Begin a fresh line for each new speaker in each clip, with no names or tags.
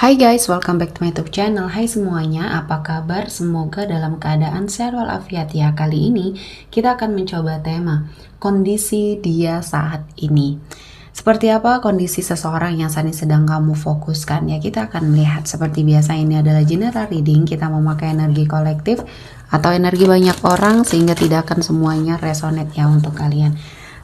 Hai guys, welcome back to my YouTube channel. Hai semuanya, apa kabar? Semoga dalam keadaan sehat walafiat ya. Kali ini kita akan mencoba tema kondisi dia saat ini. Seperti apa kondisi seseorang yang saat ini sedang kamu fokuskan ya? Kita akan melihat seperti biasa, ini adalah general reading. Kita memakai energi kolektif atau energi banyak orang sehingga tidak akan semuanya resonate ya untuk kalian.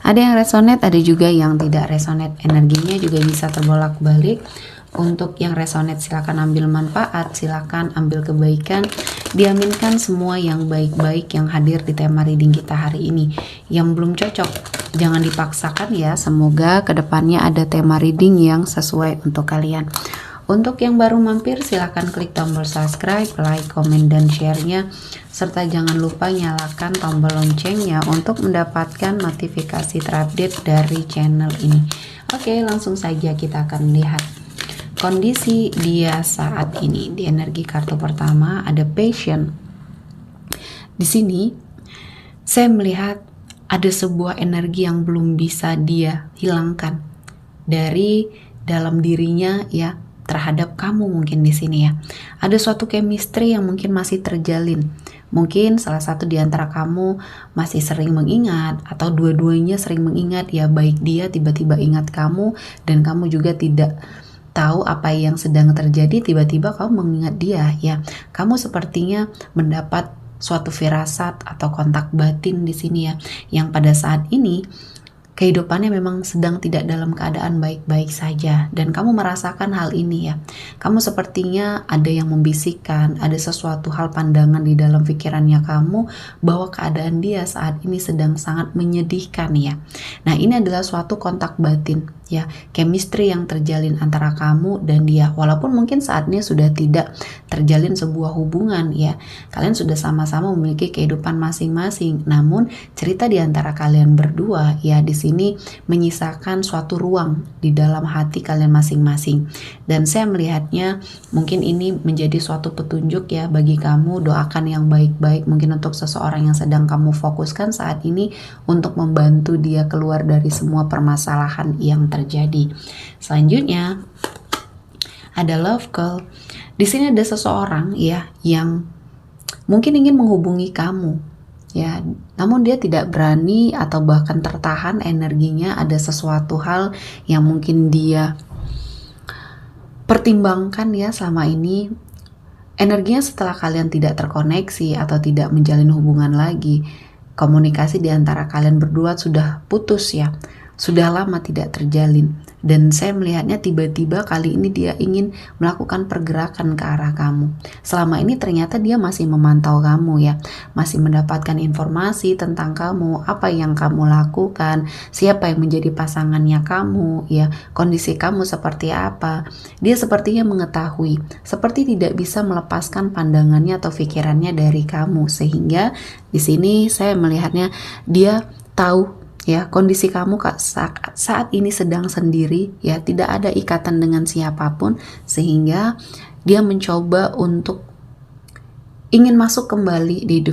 Ada yang resonate, ada juga yang tidak resonate. Energinya juga bisa terbolak-balik. Untuk yang resonate silakan ambil manfaat, silakan ambil kebaikan, diaminkan semua yang baik-baik yang hadir di tema reading kita hari ini. Yang belum cocok jangan dipaksakan ya, semoga kedepannya ada tema reading yang sesuai untuk kalian. Untuk yang baru mampir silakan klik tombol subscribe, like, komen, dan share-nya, serta jangan lupa nyalakan tombol loncengnya untuk mendapatkan notifikasi terupdate dari channel ini. Oke, langsung saja kita akan lihat kondisi dia saat ini. Di energi kartu pertama ada passion. Di sini saya melihat ada sebuah energi yang belum bisa dia hilangkan dari dalam dirinya ya, terhadap kamu mungkin di sini ya. Ada suatu chemistry yang mungkin masih terjalin. Mungkin salah satu di antara kamu masih sering mengingat, atau dua-duanya sering mengingat ya, baik dia tiba-tiba ingat kamu dan kamu juga tidak tahu apa yang sedang terjadi, tiba-tiba kamu mengingat dia ya. Kamu sepertinya mendapat suatu firasat atau kontak batin di sini ya, yang pada saat ini kehidupannya memang sedang tidak dalam keadaan baik-baik saja, dan kamu merasakan hal ini ya. Kamu sepertinya ada yang membisikkan, ada sesuatu hal pandangan di dalam pikirannya kamu bahwa keadaan dia saat ini sedang sangat menyedihkan ya. Nah, ini adalah suatu kontak batin ya, chemistry yang terjalin antara kamu dan dia. Walaupun mungkin saat ini sudah tidak terjalin sebuah hubungan ya, kalian sudah sama-sama memiliki kehidupan masing-masing, namun cerita di antara kalian berdua ya di sini menyisakan suatu ruang di dalam hati kalian masing-masing. Dan saya melihatnya mungkin ini menjadi suatu petunjuk ya bagi kamu. Doakan yang baik-baik mungkin untuk seseorang yang sedang kamu fokuskan saat ini, untuk membantu dia keluar dari semua permasalahan yang terjadi. Selanjutnya ada love call. Di sini ada seseorang ya yang mungkin ingin menghubungi kamu ya, namun dia tidak berani atau bahkan tertahan energinya. Ada sesuatu hal yang mungkin dia pertimbangkan ya selama ini. Energinya setelah kalian tidak terkoneksi atau tidak menjalin hubungan lagi, komunikasi di antara kalian berdua sudah putus ya, sudah lama tidak terjalin. Dan saya melihatnya tiba-tiba kali ini dia ingin melakukan pergerakan ke arah kamu. Selama ini ternyata dia masih memantau kamu ya, masih mendapatkan informasi tentang kamu, apa yang kamu lakukan, siapa yang menjadi pasangannya kamu ya, kondisi kamu seperti apa. Dia sepertinya mengetahui, seperti tidak bisa melepaskan pandangannya atau pikirannya dari kamu, sehingga di sini saya melihatnya dia tahu ya kondisi kamu saat ini sedang sendiri ya, tidak ada ikatan dengan siapapun, sehingga dia mencoba untuk ingin masuk kembali di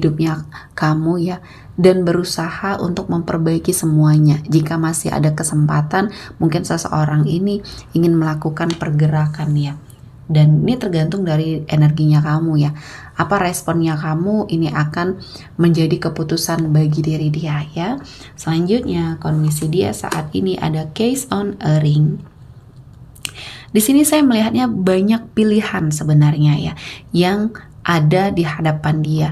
hidupnya kamu ya, dan berusaha untuk memperbaiki semuanya. Jika masih ada kesempatan, mungkin seseorang ini ingin melakukan pergerakan ya. Dan ini tergantung dari energinya kamu ya. Apa responnya kamu, ini akan menjadi keputusan bagi diri dia ya. Selanjutnya kondisi dia saat ini ada case on a ring. Di sini saya melihatnya banyak pilihan sebenarnya ya yang ada di hadapan dia.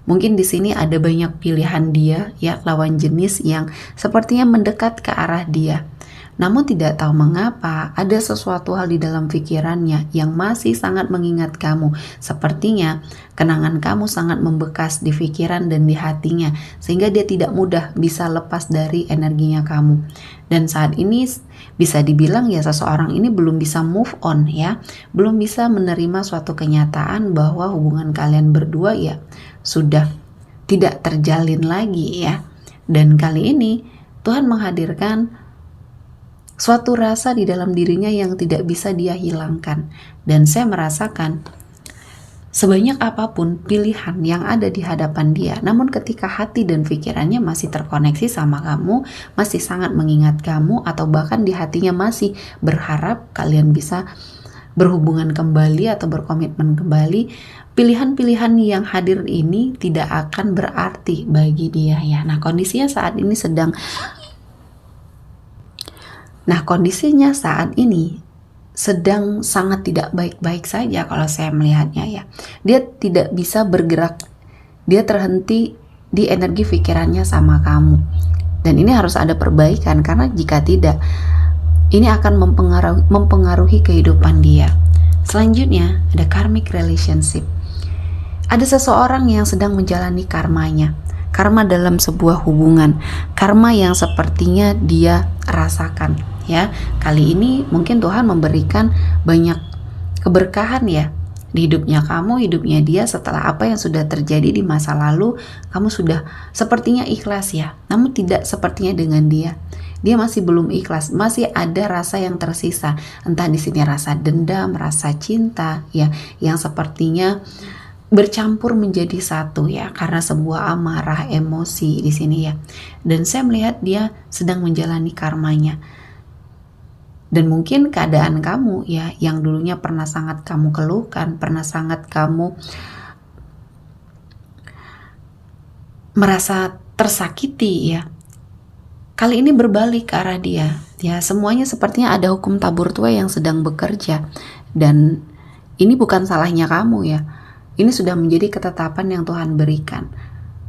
Mungkin di sini ada banyak pilihan dia ya, lawan jenis yang sepertinya mendekat ke arah dia. Namun tidak tahu mengapa ada sesuatu hal di dalam pikirannya yang masih sangat mengingat kamu. Sepertinya kenangan kamu sangat membekas di pikiran dan di hatinya, sehingga dia tidak mudah bisa lepas dari energinya kamu. Dan saat ini bisa dibilang ya, seseorang ini belum bisa move on ya, belum bisa menerima suatu kenyataan bahwa hubungan kalian berdua ya sudah tidak terjalin lagi ya. Dan kali ini Tuhan menghadirkan suatu rasa di dalam dirinya yang tidak bisa dia hilangkan. Dan saya merasakan sebanyak apapun pilihan yang ada di hadapan dia, namun ketika hati dan pikirannya masih terkoneksi sama kamu, masih sangat mengingat kamu, atau bahkan di hatinya masih berharap kalian bisa berhubungan kembali atau berkomitmen kembali, pilihan-pilihan yang hadir ini tidak akan berarti bagi dia ya. Nah, kondisinya saat ini sedang sangat tidak baik-baik saja kalau saya melihatnya ya. Dia tidak bisa bergerak, dia terhenti di energi pikirannya sama kamu. Dan ini harus ada perbaikan, karena jika tidak, ini akan mempengaruhi kehidupan dia. Selanjutnya ada karmic relationship. Ada seseorang yang sedang menjalani karmanya. Karma dalam sebuah hubungan, karma yang sepertinya dia rasakan ya. Kali ini mungkin Tuhan memberikan banyak keberkahan ya di hidupnya kamu, hidupnya dia, setelah apa yang sudah terjadi di masa lalu. Kamu sudah sepertinya ikhlas ya, namun tidak sepertinya dengan dia. Dia masih belum ikhlas, masih ada rasa yang tersisa. Entah di sini rasa dendam, rasa cinta ya, yang sepertinya bercampur menjadi satu ya, karena sebuah amarah, emosi di sini ya. Dan saya melihat dia sedang menjalani karmanya. Dan mungkin keadaan kamu ya, yang dulunya pernah sangat kamu keluhkan, pernah sangat kamu merasa tersakiti ya, kali ini berbalik ke arah dia ya. Semuanya sepertinya ada hukum tabur tuai yang sedang bekerja, dan ini bukan salahnya kamu ya. Ini sudah menjadi ketetapan yang Tuhan berikan.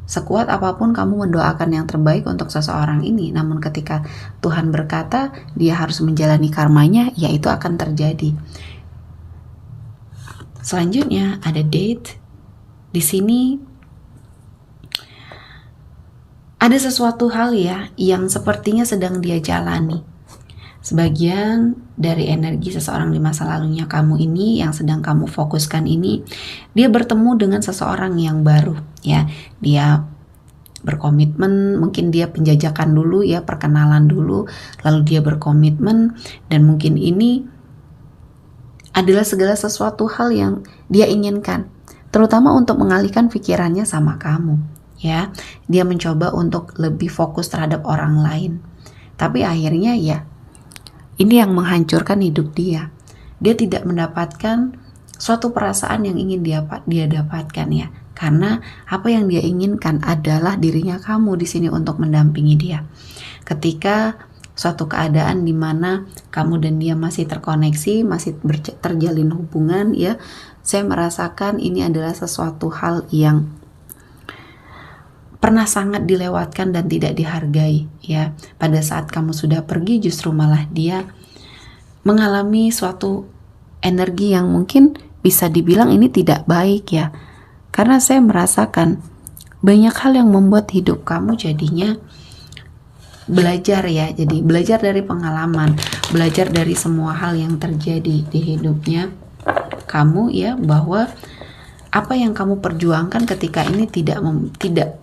Sekuat apapun kamu mendoakan yang terbaik untuk seseorang ini, namun ketika Tuhan berkata dia harus menjalani karmanya, ya itu akan terjadi. Selanjutnya ada date. Di sini ada sesuatu hal ya yang sepertinya sedang dia jalani. Sebagian dari energi seseorang di masa lalunya kamu ini yang sedang kamu fokuskan ini, dia bertemu dengan seseorang yang baru ya. Dia berkomitmen, mungkin dia penjajakan dulu ya, perkenalan dulu, lalu dia berkomitmen, dan mungkin ini adalah segala sesuatu hal yang dia inginkan, terutama untuk mengalihkan pikirannya sama kamu ya. Dia mencoba untuk lebih fokus terhadap orang lain, tapi akhirnya ya ini yang menghancurkan hidup dia. Dia tidak mendapatkan suatu perasaan yang ingin dia dapatkan ya. Karena apa yang dia inginkan adalah dirinya kamu di sini untuk mendampingi dia. Ketika suatu keadaan di mana kamu dan dia masih terkoneksi, masih terjalin hubungan ya, saya merasakan ini adalah sesuatu hal yang pernah sangat dilewatkan dan tidak dihargai ya. Pada saat kamu sudah pergi, justru malah dia mengalami suatu energi yang mungkin bisa dibilang ini tidak baik ya. Karena saya merasakan banyak hal yang membuat hidup kamu jadinya belajar ya. Jadi belajar dari pengalaman, belajar dari semua hal yang terjadi di hidupnya kamu ya, bahwa apa yang kamu perjuangkan ketika ini tidak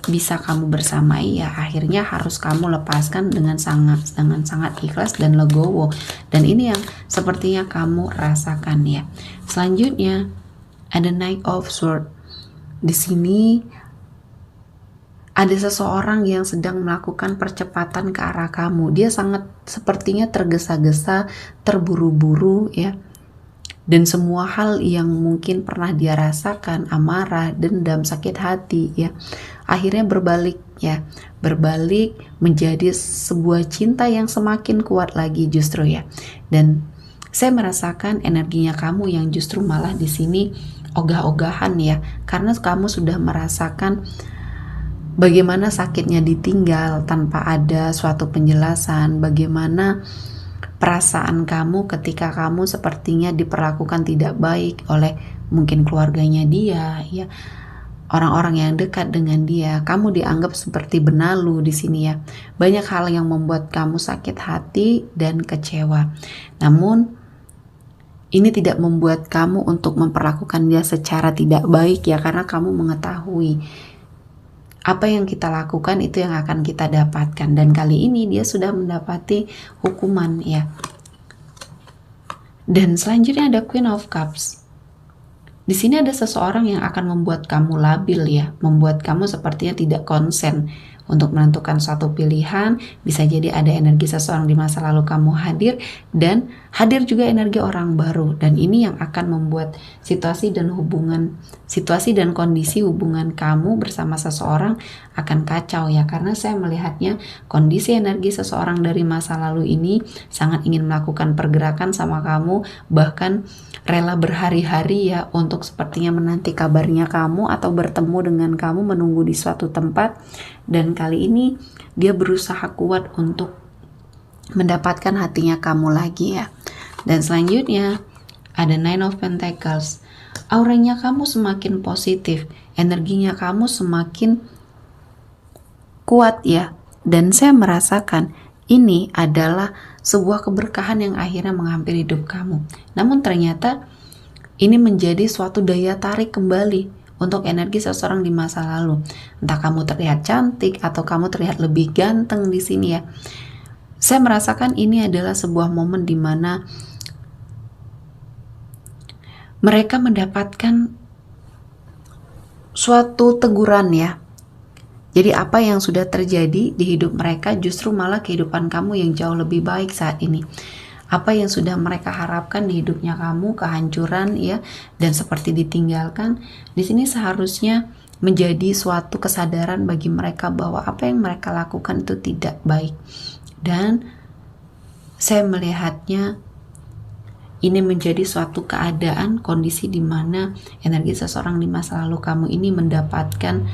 bisa kamu bersamai ya, akhirnya harus kamu lepaskan dengan sangat ikhlas dan legowo. Dan ini yang sepertinya kamu rasakan ya. Selanjutnya ada Knight of Swords. Di sini ada seseorang yang sedang melakukan percepatan ke arah kamu. Dia sangat sepertinya tergesa-gesa, terburu-buru ya. Dan semua hal yang mungkin pernah dia rasakan, amarah, dendam, sakit hati ya, akhirnya berbalik menjadi sebuah cinta yang semakin kuat lagi justru ya. Dan saya merasakan energinya kamu yang justru malah di sini ogah-ogahan ya, karena kamu sudah merasakan bagaimana sakitnya ditinggal tanpa ada suatu penjelasan, bagaimana perasaan kamu ketika kamu sepertinya diperlakukan tidak baik oleh mungkin keluarganya dia ya, orang-orang yang dekat dengan dia. Kamu dianggap seperti benalu di sini ya. Banyak hal yang membuat kamu sakit hati dan kecewa. Namun ini tidak membuat kamu untuk memperlakukan dia secara tidak baik ya, karena kamu mengetahui apa yang kita lakukan itu yang akan kita dapatkan. Dan kali ini dia sudah mendapati hukuman ya. Dan selanjutnya ada Queen of Cups. Di sini ada seseorang yang akan membuat kamu labil ya, membuat kamu sepertinya tidak konsen untuk menentukan suatu pilihan. Bisa jadi ada energi seseorang di masa lalu kamu hadir, dan hadir juga energi orang baru, dan ini yang akan membuat situasi dan kondisi hubungan kamu bersama seseorang akan kacau ya, karena saya melihatnya kondisi energi seseorang dari masa lalu ini sangat ingin melakukan pergerakan sama kamu, bahkan rela berhari-hari ya untuk sepertinya menanti kabarnya kamu atau bertemu dengan kamu, menunggu di suatu tempat. Dan kali ini dia berusaha kuat untuk mendapatkan hatinya kamu lagi ya. Dan selanjutnya ada Nine of Pentacles. Auranya kamu semakin positif, energinya kamu semakin kuat ya. Dan saya merasakan ini adalah sebuah keberkahan yang akhirnya menghampiri hidup kamu. Namun ternyata ini menjadi suatu daya tarik kembali untuk energi seseorang di masa lalu. Entah kamu terlihat cantik atau kamu terlihat lebih ganteng di sini ya. Saya merasakan ini adalah sebuah momen di mana mereka mendapatkan suatu teguran ya. Jadi apa yang sudah terjadi di hidup mereka justru malah kehidupan kamu yang jauh lebih baik saat ini. Apa yang sudah mereka harapkan di hidupnya kamu, kehancuran ya, dan seperti ditinggalkan, di sini seharusnya menjadi suatu kesadaran bagi mereka bahwa apa yang mereka lakukan itu tidak baik. Dan saya melihatnya ini menjadi suatu keadaan, kondisi di mana energi seseorang di masa lalu kamu ini mendapatkan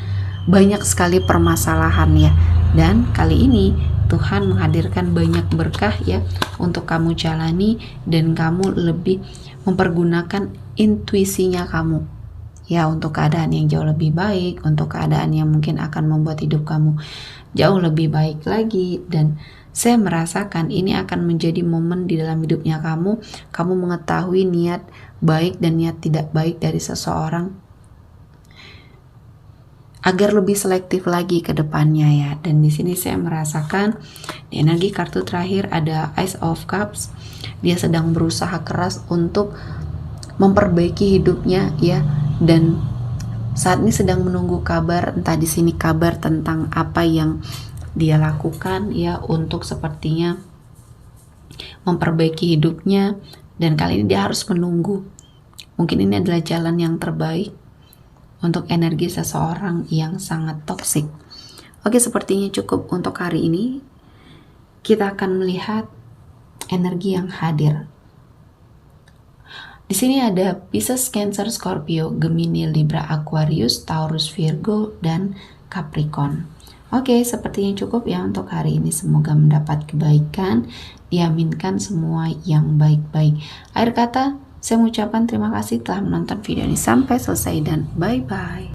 banyak sekali permasalahan ya. Dan kali ini Tuhan menghadirkan banyak berkah ya untuk kamu jalani, dan kamu lebih mempergunakan intuisinya kamu ya untuk keadaan yang jauh lebih baik, untuk keadaan yang mungkin akan membuat hidup kamu jauh lebih baik lagi. Dan saya merasakan ini akan menjadi momen di dalam hidupnya kamu mengetahui niat baik dan niat tidak baik dari seseorang agar lebih selektif lagi ke depannya ya. Dan di sini saya merasakan di energi kartu terakhir ada Ace of Cups. Dia sedang berusaha keras untuk memperbaiki hidupnya ya, dan saat ini sedang menunggu kabar, entah di sini kabar tentang apa yang dia lakukan ya untuk sepertinya memperbaiki hidupnya. Dan kali ini dia harus menunggu. Mungkin ini adalah jalan yang terbaik untuk energi seseorang yang sangat toksik. Oke, sepertinya cukup untuk hari ini. Kita akan melihat energi yang hadir. Di sini ada Pisces, Cancer, Scorpio, Gemini, Libra, Aquarius, Taurus, Virgo, dan Capricorn. Oke, sepertinya cukup ya untuk hari ini. Semoga mendapat kebaikan, diaminkan semua yang baik-baik. Akhir kata, saya mengucapkan terima kasih telah menonton video ini sampai selesai, dan bye-bye.